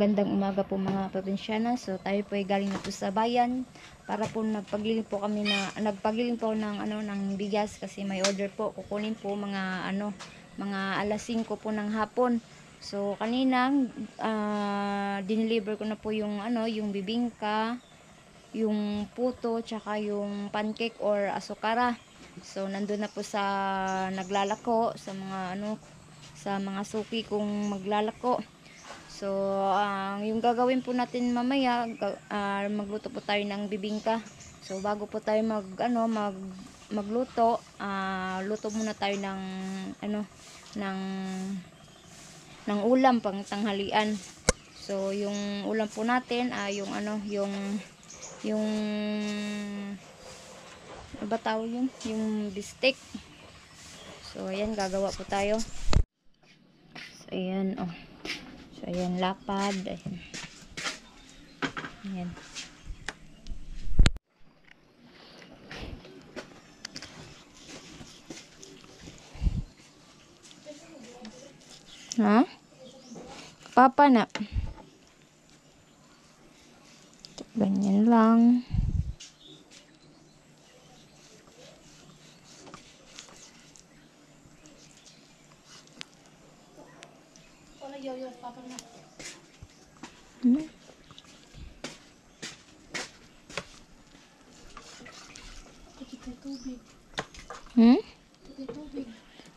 Magandang umaga po mga probinsyana. So tayo po ay galing na po sa bayan para po nagpagiling po ng ng bigas kasi may order po. Kukunin po mga alas 5 po ng hapon. So kanina dineliver ko na po yung bibingka, yung puto, tsaka yung pancake or asukara. So nandun na po sa naglalako sa mga suki kong maglalako. So, yung gagawin po natin mamaya, magluto po tayo ng bibingka. So, bago po tayo magluto, luto muna tayo ng ulam pang tanghalian. So, yung ulam po natin, yung ano ba tawag yun? Yung bistek. So, ayan, gagawa po tayo. So, ayan, oh. So, ayan, lapad. Ayan. Ayan. Ha? Papa na. Ganyan lang.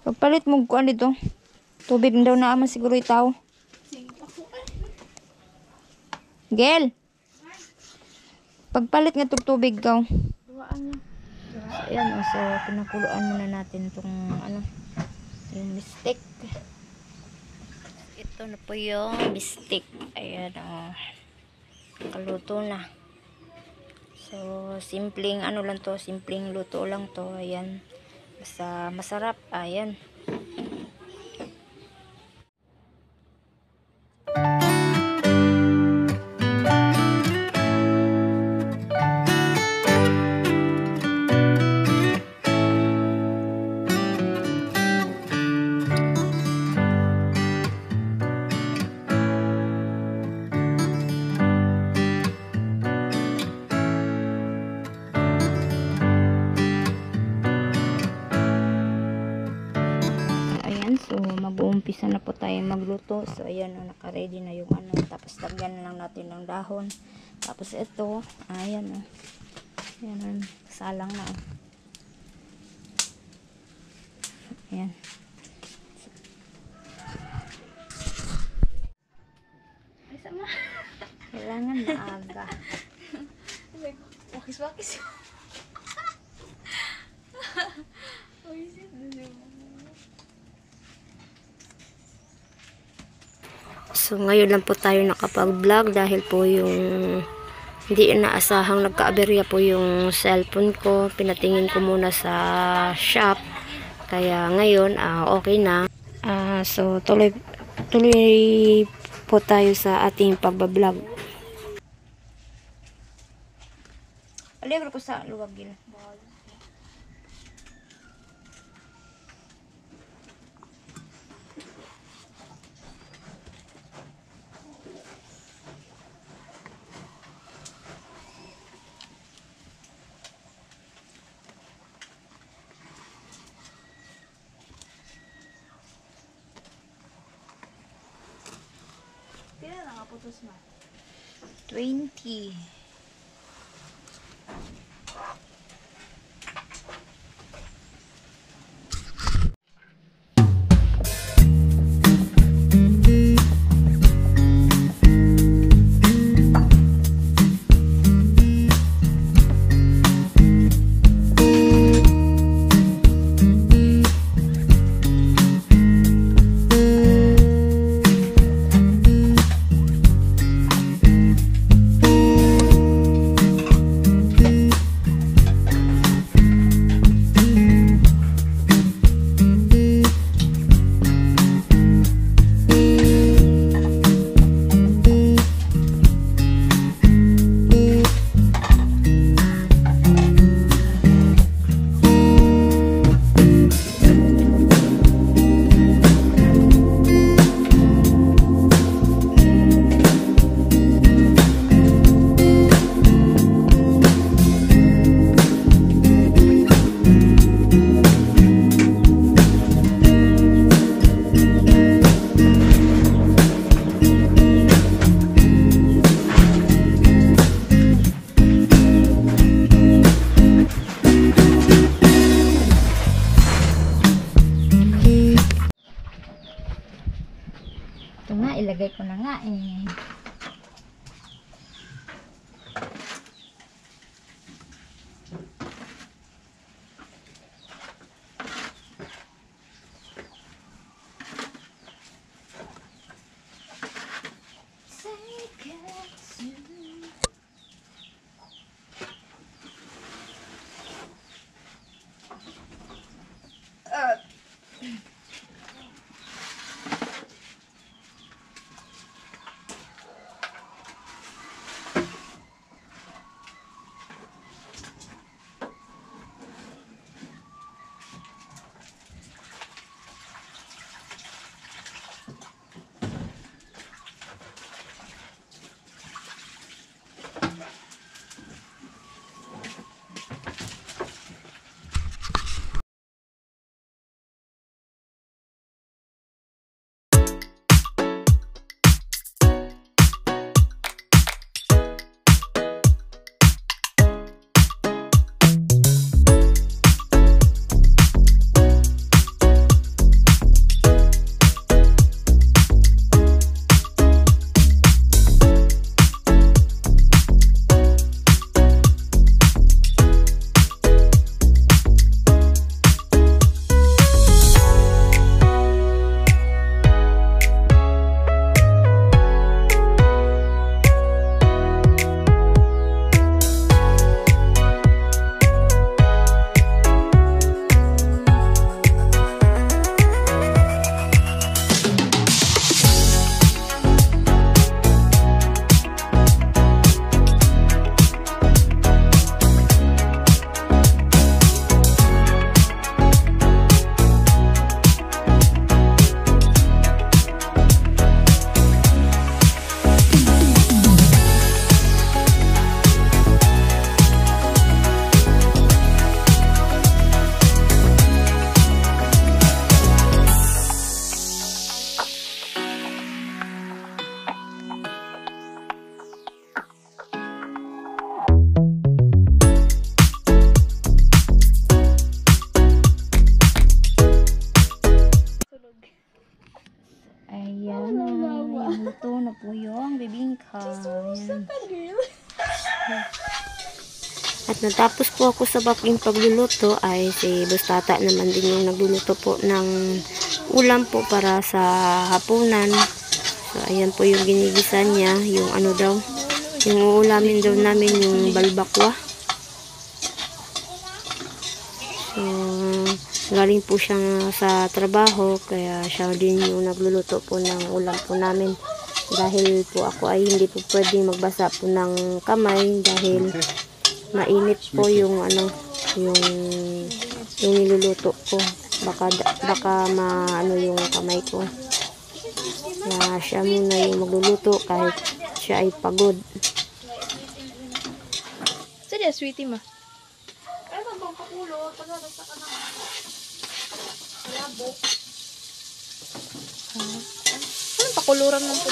Pagpalit mo ko dito. Tubig daw na ama siguro itaw. Gel. Pagpalit nga tubig ka. So, ayan, so pinakuluan muna natin itong yung bistek. Ito na po yung bistek. Ayan, kaluto na. So, simpleng lang to, simpleng luto lang to. Ayan. Basta masarap. Ayan. So, mag-uumpisa na po tayo magluto. So, ayan, naka-ready na yung tapos lagyan lang natin ng dahon. Tapos ito, ayan, ayan, salang na. Ayan. Kailangan maaga. Wakis-wakis. So, ngayon lang po tayo nakapag-vlog dahil po yung hindi inaasahang nagka-aberya po yung cellphone ko. Pinatingin ko muna sa shop. Kaya ngayon, okay na. So, tuloy po tayo sa ating pagbablog. Alibro ko sa luwag gila. Kailan nakaputos na? 20. kain. Ayan na, luto na po yung bibingka. Ayan. At natapos po ako sa baking pagluluto ay si Bustata naman din yung nagluluto po ng ulam po para sa hapunan. So ayan po yung ginigisa niya, yung ano daw, yung uulamin daw namin yung balbakwa. So galing po siya sa trabaho kaya siya din yung nagluluto po ng ulam po namin. Dahil po ako ay hindi po pwedeng magbasa po ng kamay dahil mainit po yung ano, yung niluluto ko. Baka maano yung kamay ko. Kaya siya muna yung magluluto kahit siya ay pagod. Sadya, sweetie ma. Ano bang pakulo? Paglalasa ka na. Malabo. Anong pakuluran ng po?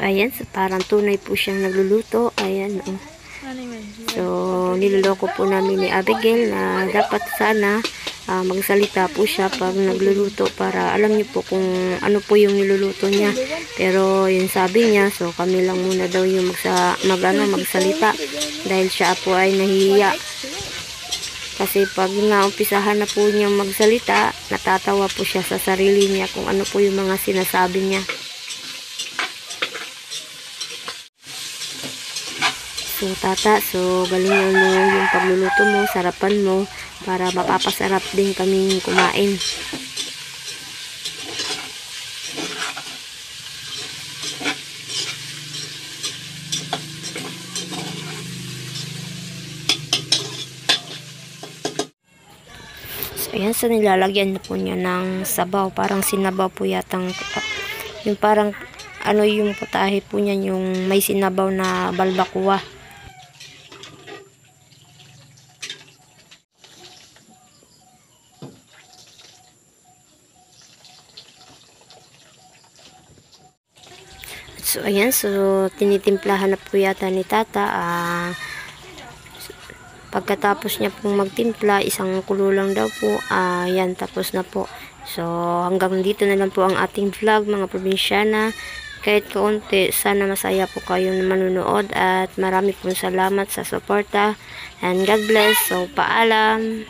Ayan, so parang tunay po siyang nagluluto. Ayan, oh. So, niloloko po namin ni Abigail na dapat sana magsalita po siya pag nagluluto para alam niyo po kung ano po yung niluluto niya. Pero yung sabi niya, so kami lang muna daw yung magsalita dahil siya po ay nahihiya. Kasi pag umpisahan na po niyang magsalita, natatawa po siya sa sarili niya kung ano po yung mga sinasabi niya. So tata, so galingan mo yung pagluluto mo, sarapan mo para mapapasarap din kaming kumain. So ayan, so nilalagyan na po niya ng sabaw, parang sinabaw po yatang yung parang ano yung putahe po niya, yung may sinabaw na balbakwa. So, ayan. So, tinitimplahan na po yata ni Tata. Pagkatapos niya pong magtimpla, isang kulo lang daw po. Ayan, tapos na po. So, hanggang dito na lang po ang ating vlog, mga probinsyana. Kahit kaunti, sana masaya po kayong manunood. At marami pong salamat sa suporta. And God bless. So, paalam.